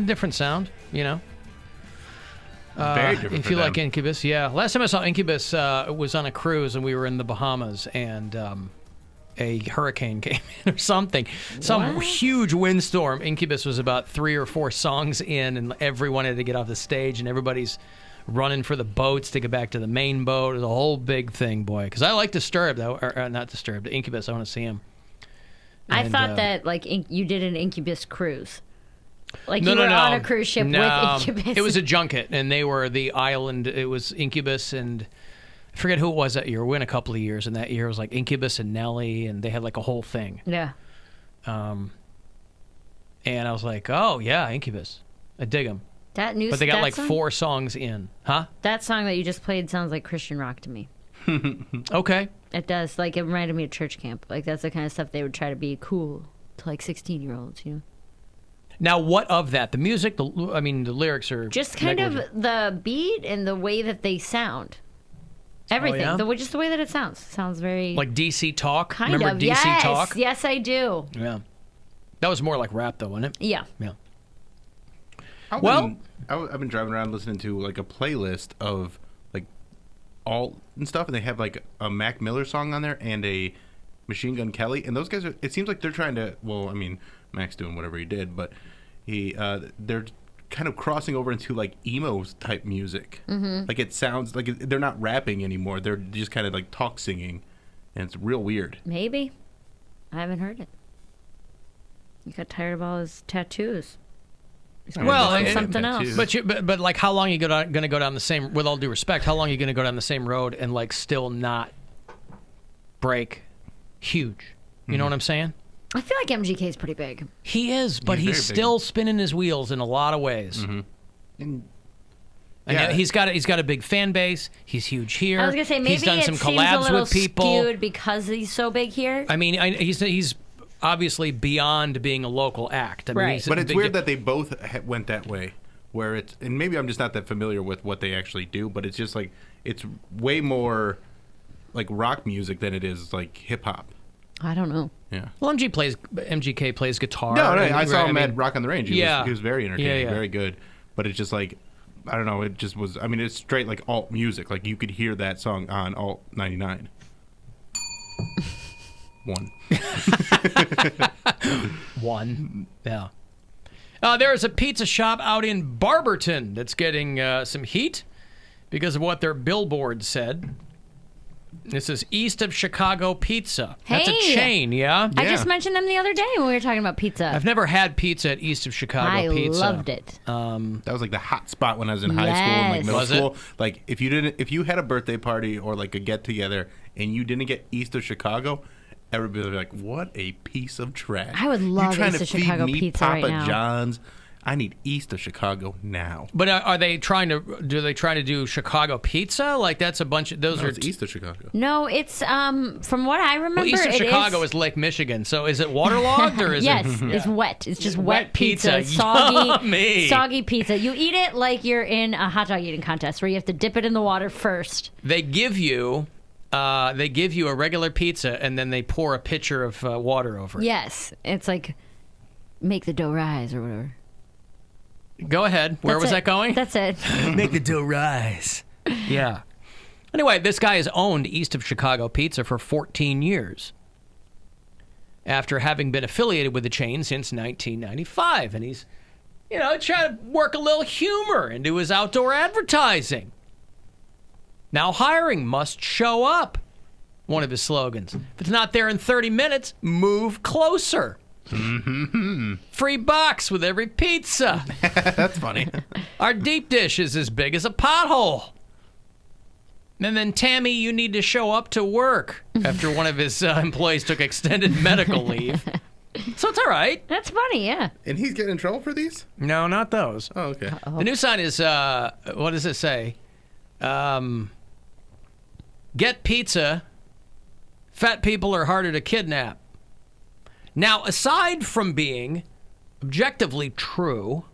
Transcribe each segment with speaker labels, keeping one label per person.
Speaker 1: Different sound, you know.
Speaker 2: Very different.
Speaker 1: If you like Incubus, yeah. Last time I saw Incubus was on a cruise, and we were in the Bahamas, and a hurricane came in or something. Some huge windstorm. Incubus was about 3 or 4 songs in, and everyone had to get off the stage, and everybody's running for the boats to get back to the main boat. It was a whole big thing, boy. Because I like Disturbed, or not Disturbed, Incubus. I want to see him.
Speaker 3: I thought that like you did an Incubus cruise. Like you were on a cruise ship with Incubus.
Speaker 1: It was a junket, and they were the island. It was Incubus, and I forget who it was that year. We went a couple of years, and that year it was like Incubus and Nelly, and they had like a whole thing.
Speaker 3: Yeah.
Speaker 1: And I was like, oh, yeah, Incubus. I dig them.
Speaker 3: But
Speaker 1: they got like
Speaker 3: song?
Speaker 1: 4 songs in. Huh?
Speaker 3: That song that you just played sounds like Christian rock to me.
Speaker 1: Okay.
Speaker 3: It does. Like, it reminded me of church camp. Like, that's the kind of stuff they would try to be cool to, like, 16-year-olds, you know?
Speaker 1: Now, what of that? The music, the lyrics are
Speaker 3: just kind
Speaker 1: negligent.
Speaker 3: of the beat and the way that they sound. Everything.
Speaker 1: Oh, yeah?
Speaker 3: Just the way that it sounds. Sounds very...
Speaker 1: Like DC Talk?
Speaker 3: Kind
Speaker 1: Remember
Speaker 3: of.
Speaker 1: DC Talk?
Speaker 3: Yes, I do.
Speaker 1: Yeah. That was more like rap, though, wasn't it?
Speaker 3: Yeah.
Speaker 1: Yeah.
Speaker 2: I've been driving around listening to like a playlist of like alt and stuff, and they have like a Mac Miller song on there and a Machine Gun Kelly, and those guys are. It seems like they're trying to. Well, I mean, Mac's doing whatever he did, but they're kind of crossing over into like emo type music. Mm-hmm. Like it sounds like they're not rapping anymore; they're just kind of like talk singing, and it's real weird.
Speaker 3: Maybe. I haven't heard it. You got tired of all his tattoos.
Speaker 1: Well,
Speaker 3: something else.
Speaker 1: But like, how long are you going to go down the same? With all due respect, how long are you going to go down the same road and like still not break huge? You know what I'm saying?
Speaker 3: I feel like MGK is pretty big.
Speaker 1: He is, but he's still spinning his wheels in a lot of ways.
Speaker 2: Mm-hmm.
Speaker 1: And he's got a big fan base. He's huge here.
Speaker 3: I was gonna say maybe
Speaker 1: he's done some
Speaker 3: seems
Speaker 1: collabs
Speaker 3: a little
Speaker 1: with people
Speaker 3: skewed because he's so big here.
Speaker 1: I mean, he's obviously beyond being a local act. I mean,
Speaker 3: Right.
Speaker 2: But it's weird that they both went that way. Where it's, and maybe I'm just not that familiar with what they actually do, but it's just like it's way more like rock music than it is like hip hop.
Speaker 3: I don't know.
Speaker 2: Yeah.
Speaker 1: Well, MGK plays guitar.
Speaker 2: No, I saw him at Rock on the Range. He
Speaker 1: Yeah.
Speaker 2: was very entertaining,
Speaker 1: Yeah.
Speaker 2: very good. But it's just like, I don't know, it just was, I mean, it's straight like alt music. Like you could hear that song on Alt 99.
Speaker 1: One. Yeah. There is a pizza shop out in Barberton that's getting some heat because of what their billboard said. This is East of Chicago Pizza. That's a chain, yeah?
Speaker 3: I just mentioned them the other day when we were talking about pizza.
Speaker 1: I've never had pizza at East of Chicago Pizza.
Speaker 3: I loved it.
Speaker 2: That was like the hot spot when I was in high school and like middle school. Like if you had a birthday party or like a get together and you didn't get East of Chicago, everybody would be like, "What a piece of trash!"
Speaker 3: I would love East of Chicago Pizza
Speaker 2: Papa
Speaker 3: right now.
Speaker 2: John's. I need East of Chicago now.
Speaker 1: But are they trying to? Do they try to do Chicago pizza? Like that's a bunch of those
Speaker 2: No,
Speaker 1: are
Speaker 2: it's East of Chicago.
Speaker 3: No, it's from what I remember.
Speaker 1: Well, East of Chicago is Lake Michigan. So is it waterlogged or is
Speaker 3: yes,
Speaker 1: it?
Speaker 3: it's wet. It's just wet
Speaker 1: pizza.
Speaker 3: soggy pizza. You eat it like you're in a hot dog eating contest where you have to dip it in the water first.
Speaker 1: They give you a regular pizza and then they pour a pitcher of water over it.
Speaker 3: Yes, it's like make the dough rise or whatever.
Speaker 1: Go ahead. Where was that going?
Speaker 3: That's it.
Speaker 1: Make the dough rise. Yeah. Anyway, this guy has owned East of Chicago Pizza for 14 years after having been affiliated with the chain since 1995. And he's, trying to work a little humor into his outdoor advertising. Now hiring must show up. One of his slogans. If it's not there in 30 minutes, move closer. Mm-hmm. Free box with every pizza.
Speaker 2: That's funny.
Speaker 1: Our deep dish is as big as a pothole. And then, Tammy, you need to show up to work after one of his employees took extended medical leave. So it's all right.
Speaker 3: That's funny, yeah.
Speaker 2: And he's getting in trouble for these?
Speaker 1: No, not those.
Speaker 2: Oh, okay.
Speaker 3: Uh-oh.
Speaker 1: The new sign is, what does it say? Get pizza. Fat people are harder to kidnap. Now, aside from being objectively true,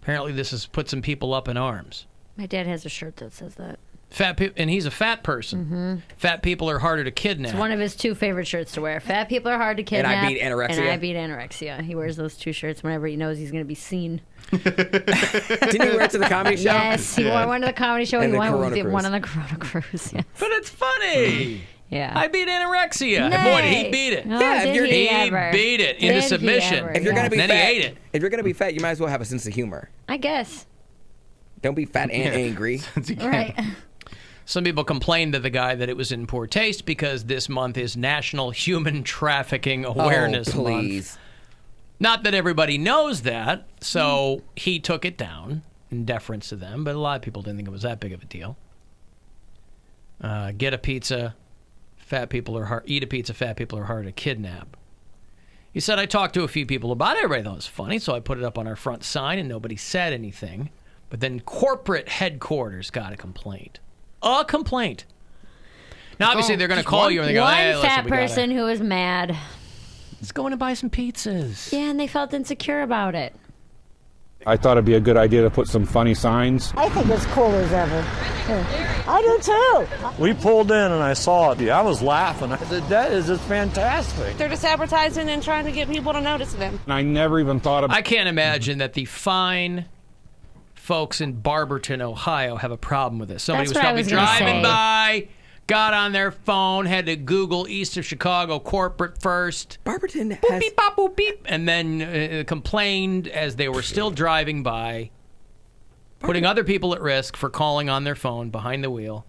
Speaker 1: apparently this has put some people up in arms.
Speaker 3: My dad has a shirt that says that.
Speaker 1: Fat people, and he's a fat person.
Speaker 3: Mm-hmm.
Speaker 1: Fat people are harder to kidnap.
Speaker 3: It's one of his 2 favorite shirts to wear. Fat people are hard to kidnap.
Speaker 4: And I beat anorexia.
Speaker 3: And I beat anorexia. He wears those 2 shirts whenever he knows he's going to be seen.
Speaker 4: Didn't he wear it to the comedy show?
Speaker 3: Yes, he wore one to the comedy show.
Speaker 4: And
Speaker 3: He
Speaker 4: the
Speaker 3: won
Speaker 4: Corona cruise.
Speaker 3: one on the Corona cruise. Yes.
Speaker 1: But it's funny.
Speaker 3: Yeah.
Speaker 1: I beat anorexia.
Speaker 3: Nay.
Speaker 1: Boy, did he beat it.
Speaker 3: Oh,
Speaker 4: Yeah, if
Speaker 3: did
Speaker 4: you're-
Speaker 3: he
Speaker 1: He
Speaker 3: ever?
Speaker 1: beat it
Speaker 3: Did
Speaker 1: into
Speaker 3: he
Speaker 1: submission.
Speaker 3: ever?
Speaker 4: If you're gonna be
Speaker 1: Then
Speaker 4: fat,
Speaker 1: he ate it.
Speaker 4: if you're gonna be fat, you might as well have a sense of humor.
Speaker 3: I guess.
Speaker 4: Don't be fat and angry.
Speaker 2: Since you can.
Speaker 3: Right.
Speaker 1: Some people complained to the guy that it was in poor taste because this month is National Human Trafficking Awareness
Speaker 4: Oh,
Speaker 1: Month.
Speaker 4: please.
Speaker 1: Not that everybody knows that, so he took it down in deference to them, but a lot of people didn't think it was that big of a deal. Get a pizza, fat people are hard. Eat a pizza, fat people are hard to kidnap. He said, I talked to a few people about it. Everybody thought it was funny, so I put it up on our front sign, and nobody said anything. But then corporate headquarters got a complaint. A complaint. Now, obviously, they're going to call you and they go,
Speaker 3: One
Speaker 1: hey, listen,
Speaker 3: fat
Speaker 1: we gotta-
Speaker 3: person who was mad.
Speaker 1: Let's go in and buy some pizzas.
Speaker 3: Yeah, and they felt insecure about it.
Speaker 5: I thought it'd be a good idea to put some funny signs.
Speaker 6: I think it's cool as ever. Yeah. I do too.
Speaker 7: We pulled in and I saw it. Yeah, I was laughing. I said, that is just fantastic.
Speaker 8: They're just advertising and trying to get people to notice them.
Speaker 5: And I never even thought of
Speaker 1: I can't imagine that the fine folks in Barberton, Ohio, have a problem with this. Somebody
Speaker 3: That's
Speaker 1: was
Speaker 3: what I
Speaker 1: probably
Speaker 3: was gonna
Speaker 1: driving
Speaker 3: say.
Speaker 1: by, got on their phone, had to Google East of Chicago corporate first,
Speaker 4: Barberton
Speaker 1: boop,
Speaker 4: has.
Speaker 1: beep, bop, boop, beep, and then complained as they were still driving by, putting other people at risk for calling on their phone behind the wheel.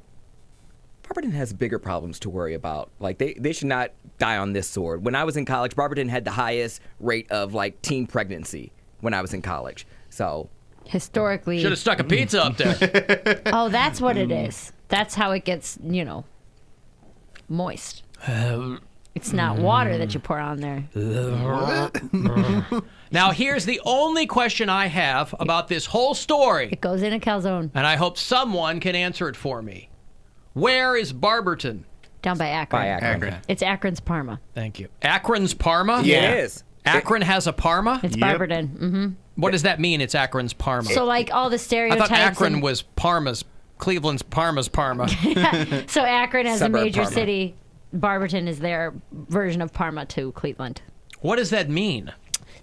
Speaker 4: Barberton has bigger problems to worry about. Like they should not die on this sword. When I was in college, Barberton had the highest rate of like teen pregnancy when I was in college. So
Speaker 3: Historically.
Speaker 1: Should have stuck a pizza up there.
Speaker 3: Oh, that's what it is. That's how it gets, moist. It's not water that you pour on there.
Speaker 1: Now, here's the only question I have about this whole story,
Speaker 3: It goes in a calzone.
Speaker 1: and I hope someone can answer it for me. Where is Barberton?
Speaker 3: Down by Akron.
Speaker 4: by Akron.
Speaker 2: Akron.
Speaker 3: It's Akron's Parma.
Speaker 1: Thank you. Akron's Parma?
Speaker 4: Yeah, it is.
Speaker 1: Akron has a Parma?
Speaker 3: It's
Speaker 2: Yep.
Speaker 3: Barberton. Mm-hmm.
Speaker 1: What does that mean, it's Akron's Parma?
Speaker 3: So, like, all the
Speaker 1: I
Speaker 3: stereotypes.
Speaker 1: thought Akron
Speaker 3: and-
Speaker 1: was Parma's, Cleveland's Parma's Parma.
Speaker 3: So, Akron as a
Speaker 4: Suburb
Speaker 3: major
Speaker 4: Parma.
Speaker 3: city. Barberton is their version of Parma to Cleveland.
Speaker 1: What does that mean?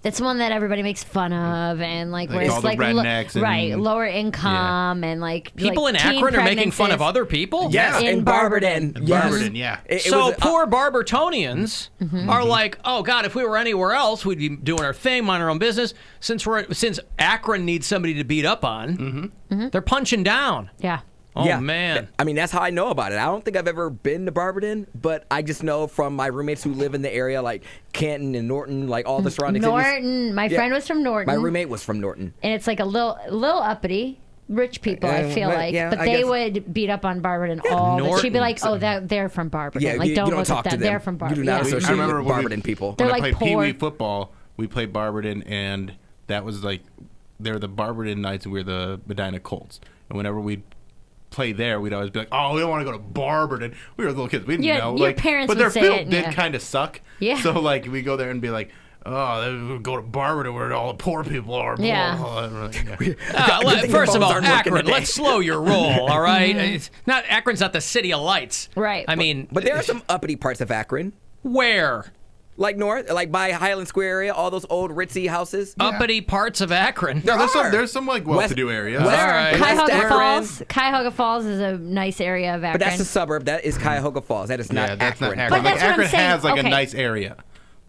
Speaker 3: That's one that everybody makes fun of, and like where
Speaker 2: Like all
Speaker 3: it's
Speaker 2: the
Speaker 3: like
Speaker 2: rednecks and-
Speaker 3: right, lower income, and like
Speaker 1: People
Speaker 3: like
Speaker 1: in
Speaker 3: teen
Speaker 1: Akron are making fun of
Speaker 3: pregnancies.
Speaker 1: other people?
Speaker 4: Yes,
Speaker 3: In
Speaker 4: in Barberton.
Speaker 3: Barberton.
Speaker 4: Yes.
Speaker 2: Barberton, yeah.
Speaker 4: It
Speaker 1: So
Speaker 4: was,
Speaker 1: poor Barbertonians are like, oh God, if we were anywhere else, we'd be doing our thing, minding our own business. Since Akron needs somebody to beat up on, they're punching down.
Speaker 3: Yeah.
Speaker 1: Oh
Speaker 4: yeah.
Speaker 1: man.
Speaker 4: I mean, that's how I know about it. I don't think I've ever been to Barberton, but I just know from my roommates who live in the area, like Canton and Norton, like all the surrounding cities.
Speaker 3: Norton. My
Speaker 4: Yeah.
Speaker 3: friend was from Norton.
Speaker 4: My roommate was from Norton.
Speaker 3: and it's like a little uppity. Rich people, I feel
Speaker 4: well,
Speaker 3: like,
Speaker 4: yeah,
Speaker 3: but
Speaker 4: I
Speaker 3: they
Speaker 4: guess.
Speaker 3: would beat up on Barberton all. The, she'd be like,
Speaker 1: Norton.
Speaker 3: "Oh, they're from Barberton.
Speaker 4: Yeah,
Speaker 3: like,
Speaker 4: you
Speaker 3: don't
Speaker 4: don't
Speaker 3: look
Speaker 4: talk
Speaker 3: at
Speaker 4: to
Speaker 3: them.
Speaker 4: them.
Speaker 3: They're from
Speaker 4: You
Speaker 3: Barberton."
Speaker 4: do not
Speaker 3: Yeah.
Speaker 4: associate
Speaker 2: I remember
Speaker 4: with
Speaker 2: when we-
Speaker 4: Barberton people.
Speaker 3: They're
Speaker 2: when I
Speaker 3: like
Speaker 2: played Pee Wee
Speaker 3: poor.
Speaker 2: football, we played Barberton, and that was like they were the Barberton Knights, and we were the Medina Colts. And whenever we'd play there, we'd always be like, "Oh, we don't want to go to Barberton." We were little kids, we didn't
Speaker 3: Yeah,
Speaker 2: know.
Speaker 3: your
Speaker 2: Like,
Speaker 3: parents
Speaker 2: but
Speaker 3: would
Speaker 2: their
Speaker 3: say
Speaker 2: field
Speaker 3: it,
Speaker 2: did
Speaker 3: yeah.
Speaker 2: kind of suck.
Speaker 3: Yeah.
Speaker 2: So like we go there and be like, "Oh, we go to Barberton where all the poor people are." Blah,
Speaker 3: Yeah.
Speaker 2: blah, blah. And we're like, yeah.
Speaker 4: Good thing the
Speaker 1: First of
Speaker 4: phones
Speaker 1: all,
Speaker 4: aren't working
Speaker 1: Akron,
Speaker 4: today.
Speaker 1: let's slow your roll, all right? It's not Akron's not the city of lights.
Speaker 3: Right.
Speaker 1: I mean,
Speaker 4: But there are some uppity parts of Akron,
Speaker 1: where?
Speaker 4: like north, like by Highland Square area, all those old ritzy houses.
Speaker 1: Uppity parts of Akron.
Speaker 2: No,
Speaker 4: are.
Speaker 2: there's some like well-to-do areas.
Speaker 4: West-
Speaker 1: All right.
Speaker 4: West
Speaker 3: Cuyahoga
Speaker 4: Akron.
Speaker 3: Falls. Cuyahoga Falls is a nice area of Akron.
Speaker 4: But that's a suburb. That is Cuyahoga Falls. That is not
Speaker 2: Yeah, that's
Speaker 4: Akron.
Speaker 2: not
Speaker 3: But
Speaker 2: Akron.
Speaker 3: that's
Speaker 2: Like,
Speaker 3: what I'm
Speaker 2: Akron
Speaker 3: saying.
Speaker 2: has like
Speaker 3: Okay.
Speaker 2: a nice area.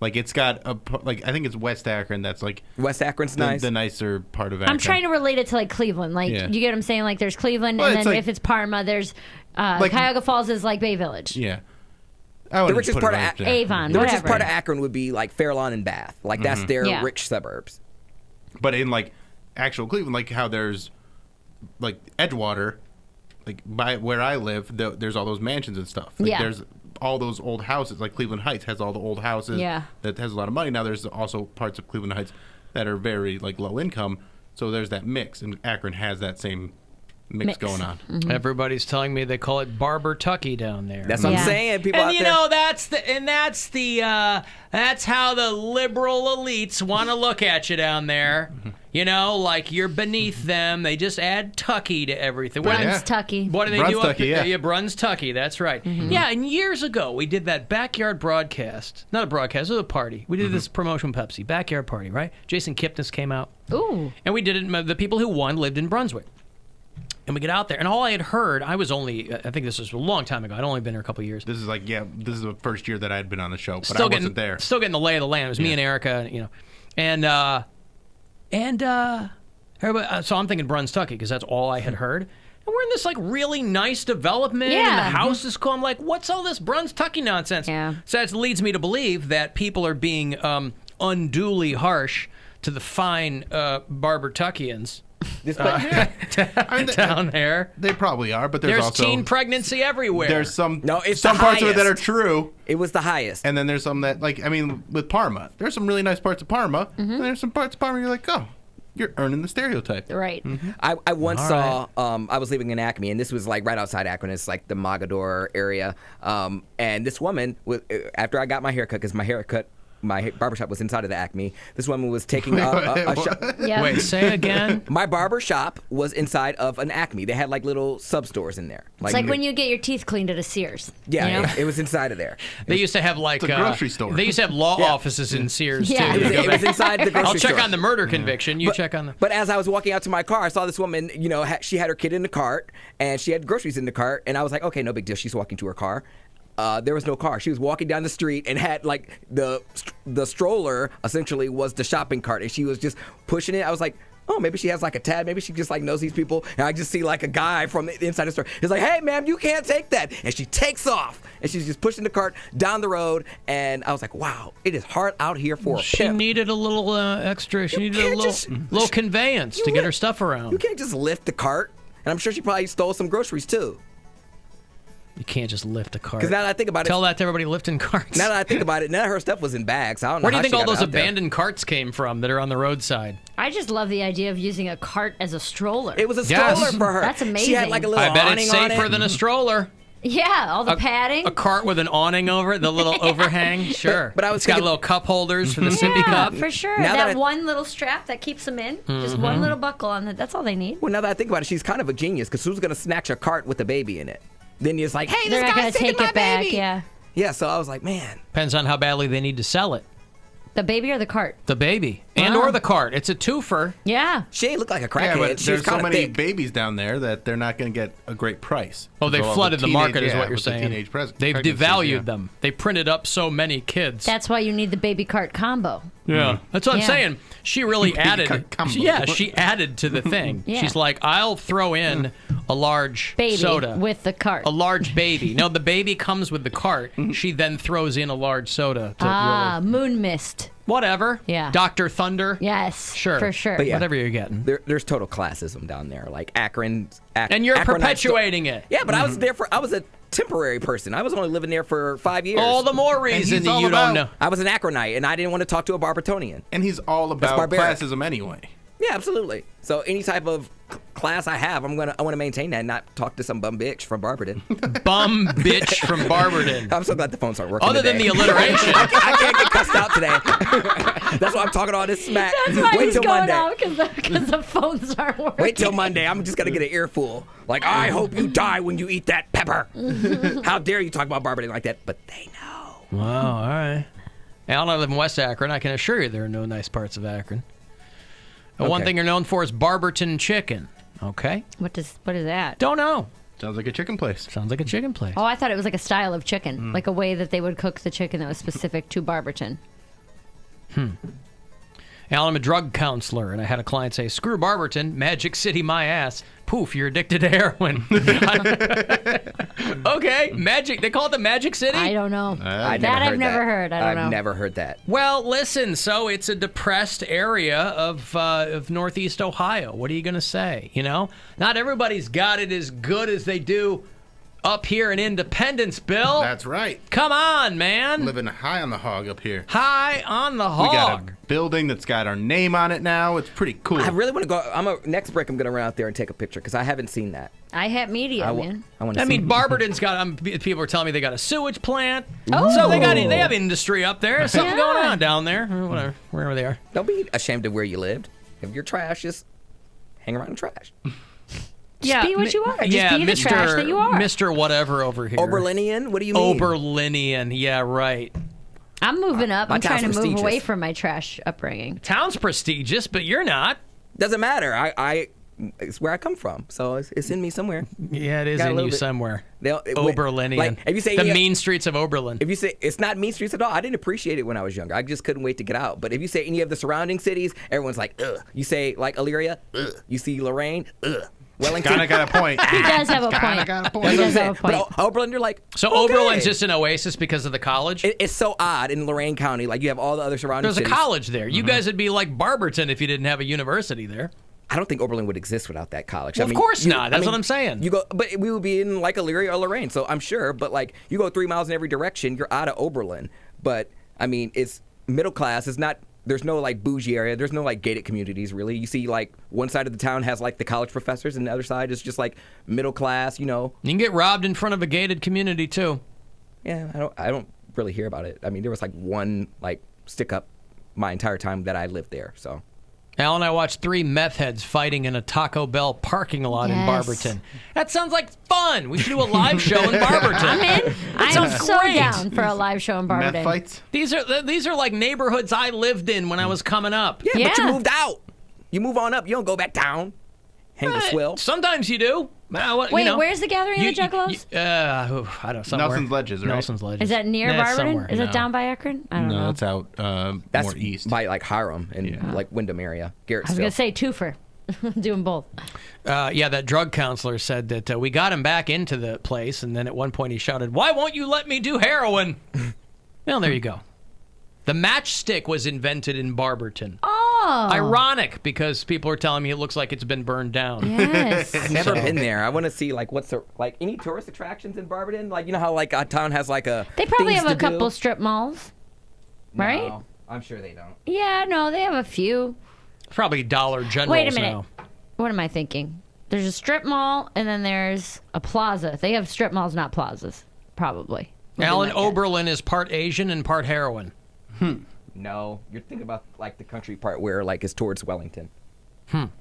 Speaker 2: Like it's got a like I think it's West Akron that's like
Speaker 4: West Akron's
Speaker 2: the,
Speaker 4: nice.
Speaker 2: the nicer part of Akron.
Speaker 3: I'm trying to relate it to like Cleveland. Like,
Speaker 2: Yeah.
Speaker 3: you get what I'm saying? Like, there's Cleveland,
Speaker 2: Well,
Speaker 3: and
Speaker 2: it's
Speaker 3: then
Speaker 2: like-
Speaker 3: if it's Parma, there's
Speaker 2: Like-
Speaker 3: Cuyahoga Falls is like Bay Village.
Speaker 2: Yeah. I wouldn't
Speaker 4: richest
Speaker 2: put it
Speaker 4: part of
Speaker 2: right
Speaker 4: Ak-
Speaker 2: there.
Speaker 3: Avon,
Speaker 4: the richest
Speaker 3: whatever.
Speaker 4: part of Akron would be like Fairlawn and Bath. Like that's their
Speaker 3: Yeah.
Speaker 4: rich suburbs.
Speaker 2: But in like actual Cleveland, like how there's like Edgewater, like by where I live, there's all those mansions and stuff. Like
Speaker 3: Yeah.
Speaker 2: there's all those old houses. Like Cleveland Heights has all the old houses.
Speaker 3: Yeah.
Speaker 2: That has a lot of money. Now there's also parts of Cleveland Heights that are very like low income. So there's that mix, and Akron has that same mix going on.
Speaker 3: Mm-hmm.
Speaker 1: Everybody's telling me they call it Barbertucky down there.
Speaker 4: That's what I'm saying. People
Speaker 1: and
Speaker 4: out
Speaker 1: you
Speaker 4: there.
Speaker 1: know that's how the liberal elites want to look at you down there. You know, like you're beneath them. They just add Tucky to everything.
Speaker 3: Tucky.
Speaker 1: What do they do up
Speaker 2: Tucky,
Speaker 1: there?
Speaker 2: yeah.
Speaker 1: Bruns Tucky. That's right. Yeah, and years ago we did that backyard broadcast. Not a broadcast, it was a party. We did this promotion Pepsi backyard party, right? Jason Kipnis came out.
Speaker 3: Ooh.
Speaker 1: And we did it. The people who won lived in Brunswick. And we get out there, and all I had heard, I think this was a long time ago. I'd only been there a couple of years.
Speaker 2: This is the first year that I had been on the show, but
Speaker 1: Still
Speaker 2: I wasn't there.
Speaker 1: Still getting the lay of the land. It was me and Erica, you know. And everybody, so I'm thinking Bruns Tucky because that's all I had heard. And we're in this like really nice development, and the house is cool. I'm like, what's all this Bruns Tucky nonsense?
Speaker 3: Yeah.
Speaker 1: So that leads me to believe that people are being unduly harsh to the fine Barbertuckians. Down there.
Speaker 2: They probably are, but there's also
Speaker 1: teen pregnancy everywhere.
Speaker 2: There's some
Speaker 4: it's
Speaker 2: some
Speaker 4: the
Speaker 2: parts of it that
Speaker 4: highest.
Speaker 2: are true.
Speaker 4: It was the highest.
Speaker 2: And then there's some that, like, I mean, with Parma, there's some really nice parts of Parma, and there's some parts of Parma you're like, oh, you're earning the stereotype.
Speaker 3: Right.
Speaker 4: I once saw, I was living in Acme, and this was like right outside Akron. It's like the Mogador area. And this woman, after I got my haircut, because my barbershop was inside of the Acme. This woman was taking a shot.
Speaker 3: Yeah.
Speaker 1: Wait, say again.
Speaker 4: My barbershop was inside of an Acme. They had like little sub stores in there.
Speaker 3: It's like when you get your teeth cleaned at a Sears.
Speaker 4: Yeah,
Speaker 3: you know?
Speaker 4: it was inside of there.
Speaker 1: They used to have like
Speaker 2: It's a grocery store.
Speaker 1: They used to have law offices in Sears
Speaker 3: Yeah.
Speaker 1: too.
Speaker 4: It was inside the grocery
Speaker 1: I'll check
Speaker 4: store.
Speaker 1: on the murder conviction. You check on the.
Speaker 4: But as I was walking out to my car, I saw this woman, you know, she had her kid in the cart, and she had groceries in the cart, and I was like, okay, no big deal. She's walking to her car. There was no car. She was walking down the street and had like the stroller essentially was the shopping cart, and she was just pushing it. I was like, oh, maybe she has like a tab. Maybe she just like knows these people. And I just see like a guy from the inside the store. He's like, hey, ma'am, you can't take that. And she takes off, and she's just pushing the cart down the road. And I was like, wow, it is hard out here for a
Speaker 1: She
Speaker 4: pimp.
Speaker 1: needed a little extra. She needed a little conveyance to get her stuff around.
Speaker 4: You can't just lift the cart. And I'm sure she probably stole some groceries too.
Speaker 1: You can't just lift a cart.
Speaker 4: Because now that I think about it,
Speaker 1: Tell that to everybody lifting carts.
Speaker 4: now that I think about it, none of her stuff was in bags. I don't know.
Speaker 1: Where do you
Speaker 4: how
Speaker 1: think
Speaker 4: she
Speaker 1: all
Speaker 4: got it
Speaker 1: those
Speaker 4: out there.
Speaker 1: abandoned carts came from that are on the roadside?
Speaker 3: I just love the idea of using a cart as a stroller.
Speaker 4: It was a
Speaker 1: Yes.
Speaker 4: stroller for her.
Speaker 3: That's
Speaker 4: She had
Speaker 3: amazing.
Speaker 4: like a little
Speaker 1: I bet
Speaker 4: awning
Speaker 1: it's
Speaker 4: on
Speaker 1: safer
Speaker 4: it.
Speaker 1: than a stroller.
Speaker 3: Yeah, all the padding.
Speaker 1: A cart with an awning over it, the little overhang. Sure.
Speaker 4: but I was
Speaker 1: it's got
Speaker 4: thinking-
Speaker 1: little cup holders for the sippy
Speaker 3: yeah,
Speaker 1: cup.
Speaker 3: for sure.
Speaker 4: Now
Speaker 3: That
Speaker 4: that I-
Speaker 3: one little strap that keeps them in. Just
Speaker 1: Mm-hmm.
Speaker 3: one little buckle on it. That's all they need.
Speaker 4: Well, now that I think about it, she's kind of a genius because who's going to snatch a cart with a baby in it? Then you're just like, hey,
Speaker 3: They're
Speaker 4: this
Speaker 3: not going
Speaker 4: guy's
Speaker 3: to
Speaker 4: taking
Speaker 3: take
Speaker 4: my
Speaker 3: it back.
Speaker 4: baby.
Speaker 3: Yeah.
Speaker 4: Yeah, so I was like, man.
Speaker 1: Depends on how badly they need to sell it.
Speaker 3: The baby or the cart?
Speaker 1: The baby. And or the cart. It's a twofer.
Speaker 3: Yeah.
Speaker 4: She ain't look like a
Speaker 2: Yeah,
Speaker 4: crackhead.
Speaker 2: but
Speaker 4: She was
Speaker 2: there's so
Speaker 4: kind of
Speaker 2: many
Speaker 4: thick.
Speaker 2: babies down there that they're not going to get a great price.
Speaker 1: Oh, they
Speaker 2: So all
Speaker 1: flooded the market is
Speaker 2: yeah,
Speaker 1: what you're
Speaker 2: with the
Speaker 1: saying.
Speaker 2: teenage
Speaker 1: They've
Speaker 2: pregnancies,
Speaker 1: devalued
Speaker 2: yeah.
Speaker 1: them. They printed up so many kids.
Speaker 3: That's why you need the baby cart combo.
Speaker 1: Yeah, that's what I'm
Speaker 3: Yeah.
Speaker 1: saying. She really added.
Speaker 2: cart combo.
Speaker 1: She added to the thing.
Speaker 3: Yeah.
Speaker 1: She's like, I'll throw in a large
Speaker 3: Baby
Speaker 1: soda
Speaker 3: with the cart.
Speaker 1: A large baby. No, the baby comes with the cart. She then throws in a large soda. To
Speaker 3: Ah,
Speaker 1: really,
Speaker 3: moon mist.
Speaker 1: whatever.
Speaker 3: Yeah.
Speaker 1: Dr. Thunder.
Speaker 3: Yes.
Speaker 1: Sure.
Speaker 3: For sure.
Speaker 4: But yeah.
Speaker 1: Whatever you're getting.
Speaker 4: There's total classism down there. Like Akron.
Speaker 1: And you're
Speaker 4: Akronite
Speaker 1: perpetuating it.
Speaker 4: Yeah, but I was there I was a temporary person. I was only living there for 5 years.
Speaker 1: All the more reason
Speaker 2: he's
Speaker 1: that
Speaker 2: all
Speaker 1: you don't
Speaker 2: about-
Speaker 1: know.
Speaker 4: I was an Akronite, and I didn't want to talk to a Barbertonian.
Speaker 2: And he's all about
Speaker 4: barbaric.
Speaker 2: classism anyway.
Speaker 4: Yeah, absolutely. So any type of class I have, I want to maintain that and not talk to some bum bitch from Barberton.
Speaker 1: Bum bitch from Barberton.
Speaker 4: I'm so glad the phones aren't working
Speaker 1: Other than
Speaker 4: today.
Speaker 1: the alliteration.
Speaker 4: I can't get cussed out today. That's why I'm talking all this smack.
Speaker 3: That's why
Speaker 4: Wait
Speaker 3: he's
Speaker 4: till
Speaker 3: going
Speaker 4: Monday.
Speaker 3: out because the phones aren't working.
Speaker 4: Wait till Monday. I'm just going to get an earful. Like, I hope you die when you eat that pepper. How dare you talk about Barberton like that? But they know.
Speaker 1: Wow, all right. Alan, I live in West Akron. I can assure you there are no nice parts of Akron. And one
Speaker 4: Okay.
Speaker 1: thing you're known for is Barberton chicken. Okay?
Speaker 3: What is that?
Speaker 1: Don't know.
Speaker 2: Sounds like a chicken place.
Speaker 1: Sounds like a chicken place.
Speaker 3: Oh, I thought it was like a style of chicken, like a way that they would cook the chicken that was specific to Barberton.
Speaker 1: Alan, I'm a drug counselor, and I had a client say, screw Barberton, Magic City my ass. Poof, you're addicted to heroin. Okay, Magic. They call it the Magic City?
Speaker 3: I don't know.
Speaker 2: I've
Speaker 3: that I've never heard. I don't know.
Speaker 4: I've never heard that.
Speaker 1: Well, listen, so it's a depressed area of Northeast Ohio. What are you going to say? You know? Not everybody's got it as good as they do up here in Independence, Bill.
Speaker 2: That's right.
Speaker 1: Come on, man.
Speaker 2: Living high on the hog up here.
Speaker 1: High on the hog.
Speaker 2: We got a building that's got our name on it now. It's pretty cool.
Speaker 4: I really want to go. Next break, I'm going to run out there and take a picture because I haven't seen that.
Speaker 3: I have media, man.
Speaker 4: I
Speaker 1: mean, Barberton's got. People are telling me they got a sewage plant.
Speaker 3: Oh.
Speaker 1: So they have industry up there. There's something going on down there. Or whatever, wherever they are.
Speaker 4: Don't be ashamed of where you lived. If you're trash, just hang around in trash.
Speaker 3: Just be what you are. Just be the trash that you are.
Speaker 1: Mr. Whatever over here.
Speaker 4: Oberlinian? What do you mean?
Speaker 1: Oberlinian. Yeah, right.
Speaker 3: I'm moving up. I'm trying to move away from my trash upbringing.
Speaker 1: Town's prestigious, but you're not.
Speaker 4: Doesn't matter. It's where I come from, so it's in me somewhere.
Speaker 1: Yeah, it is in you somewhere. Oberlinian.
Speaker 4: Like, if you say
Speaker 1: the mean streets of Oberlin.
Speaker 4: If you say it's not mean streets at all, I didn't appreciate it when I was younger. I just couldn't wait to get out. But if you say any of the surrounding cities, everyone's like, ugh. You say like Elyria, ugh. You see Lorraine, ugh. Wellington.
Speaker 2: Kinda got a point.
Speaker 3: He does have a point. He does have a point.
Speaker 4: But Oberlin, you're like,
Speaker 1: so
Speaker 4: okay.
Speaker 1: Oberlin's just an oasis because of the college?
Speaker 4: It's so odd in Lorain County. Like, you have all the other surrounding cities.
Speaker 1: There's a college there. You guys would be like Barberton if you didn't have a university there.
Speaker 4: I don't think Oberlin would exist without that college.
Speaker 1: Well, of course not. That's what I'm saying.
Speaker 4: But we would be in like Elyria or Lorraine, so I'm sure. But like, you go 3 miles in every direction, you're out of Oberlin. But I mean, it's middle class. It's not. There's no like bougie area. There's no like gated communities really. You see like one side of the town has like the college professors, and the other side is just like middle class. You know.
Speaker 1: You can get robbed in front of a gated community too.
Speaker 4: Yeah, I don't really hear about it. I mean, there was like one like stick up my entire time that I lived there. So.
Speaker 1: Al and I watched 3 meth heads fighting in a Taco Bell parking lot in Barberton. That sounds like fun. We should do a live show in Barberton.
Speaker 3: I'm in. I'm so down for a live show in Barberton.
Speaker 2: Meth fights?
Speaker 1: These are like neighborhoods I lived in when I was coming up.
Speaker 4: Yeah, but you moved out. You move on up. You don't go back down. Hang the swill.
Speaker 1: Sometimes you do.
Speaker 3: Wait, where's the gathering of the Juggalos?
Speaker 1: I don't know. Somewhere.
Speaker 2: Nelson's Ledges, right?
Speaker 1: Nelson's Ledges.
Speaker 3: Is that near Barberton? Is it down by Akron? I don't know.
Speaker 2: No, that's out
Speaker 4: That's
Speaker 2: more east.
Speaker 4: by like Hiram and like Wyndham area. Garrettsville.
Speaker 3: I was going to say twofer. Doing both.
Speaker 1: That drug counselor said that we got him back into the place, and then at one point he shouted, "Why won't you let me do heroin?" Well, there you go. The matchstick was invented in Barberton.
Speaker 3: Oh.
Speaker 1: Ironic, because people are telling me it looks like it's been burned down.
Speaker 3: Yes.
Speaker 4: I've never been there. I want to see like any tourist attractions in Barberton. Like, you know how like a town has like a.
Speaker 3: They probably have a
Speaker 4: do?
Speaker 3: couple strip malls, right?
Speaker 4: No, I'm sure they don't.
Speaker 3: Yeah, no, they have a few.
Speaker 1: Probably Dollar Generals.
Speaker 3: Wait a minute.
Speaker 1: Now.
Speaker 3: What am I thinking? There's a strip mall and then there's a plaza. They have strip malls, not plazas. Probably.
Speaker 1: Alan Oberlin is part Asian and part heroin.
Speaker 4: No, you're thinking about like the country part where like it's towards Wellington.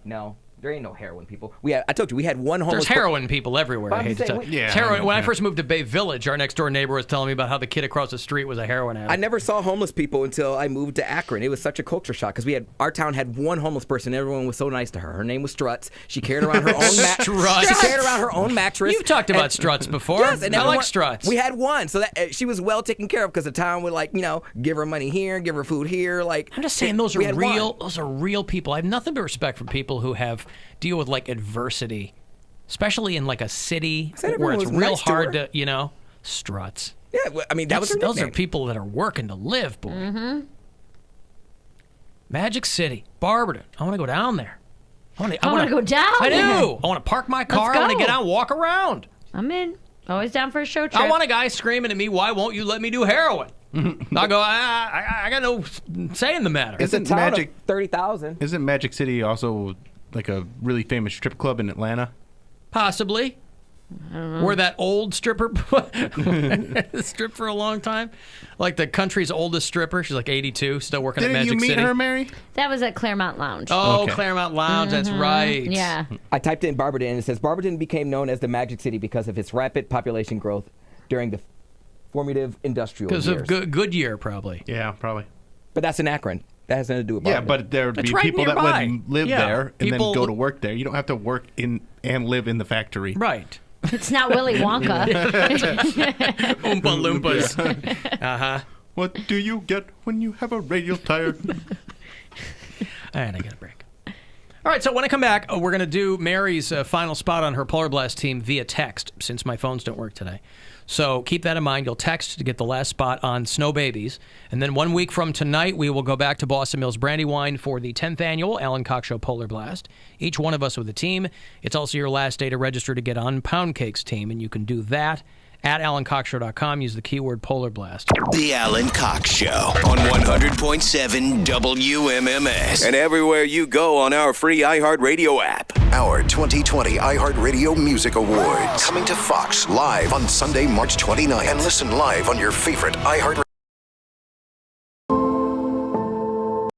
Speaker 4: No, there ain't no heroin people. I told you we had one homeless.
Speaker 1: There's heroin people everywhere. I hate to tell you.
Speaker 2: Yeah,
Speaker 1: heroin. When I first moved to Bay Village, our next door neighbor was telling me about how the kid across the street was a heroin addict.
Speaker 4: I never saw homeless people until I moved to Akron. It was such a culture shock because our town had one homeless person. And everyone was so nice to her. Her name was Struts. She carried around her own
Speaker 1: Struts.
Speaker 4: She carried around her own mattress.
Speaker 1: You've talked about Struts before.
Speaker 4: Yes, and
Speaker 1: I like Struts.
Speaker 4: We had one, so that she was well taken care of because the town would give her money here, give her food here. Like,
Speaker 1: I'm just saying, those are real. Those are real people. I have nothing but respect for people who deal with like adversity, especially in like a city where it's real hard to, Struts.
Speaker 4: Yeah, well, I mean
Speaker 1: those are people that are working to live, boy. Mm-hmm. Magic City, Barberton. I want to go down there.
Speaker 3: I want to go down.
Speaker 1: I do. I want to park my car. I want to get out and walk around.
Speaker 3: I'm in. Always down for a show trip.
Speaker 1: I want a guy screaming at me, "Why won't you let me do heroin?" I'll go, I got no say in the matter.
Speaker 4: Isn't Magic 30,000?
Speaker 2: Isn't Magic City also like a really famous strip club in Atlanta?
Speaker 1: Possibly. Where that old stripper stripped for a long time. Like the country's oldest stripper. She's like 82, still working at Magic City.
Speaker 2: Didn't you meet her, Mary?
Speaker 3: That was at Claremont Lounge.
Speaker 1: Oh, okay. Claremont Lounge, that's right.
Speaker 3: Yeah.
Speaker 4: I typed in Barberton and it says Barberton became known as the Magic City because of its rapid population growth during the formative industrial years.
Speaker 1: Because of Goodyear, probably.
Speaker 2: Yeah, probably.
Speaker 4: But that's in Akron. That has nothing to do with Barberton.
Speaker 2: Yeah, but there would be people that would live there and then go to work there. You don't have to work in and live in the factory.
Speaker 1: Right.
Speaker 3: It's not Willy Wonka.
Speaker 1: Oompa Loompas. Uh-huh.
Speaker 2: What do you get when you have a radial tire?
Speaker 1: And I got a break. All right, so when I come back, we're going to do Mary's final spot on her Polar Blast team via text, since my phones don't work today. So keep that in mind. You'll text to get the last spot on Snow Babies. And then 1 week from tonight, we will go back to Boston Mills Brandywine for the 10th annual Alan Cox Show Polar Blast. Each one of us with a team. It's also your last day to register to get on Poundcake's team, and you can do that at AlanCoxShow.com. Use the keyword Polar Blast.
Speaker 9: The Alan Cox Show on 100.7 WMMS. And everywhere you go on our free iHeartRadio app.
Speaker 10: Our 2020 iHeartRadio Music Awards. Coming to Fox live on Sunday, March 29th. And listen live on your favorite iHeartRadio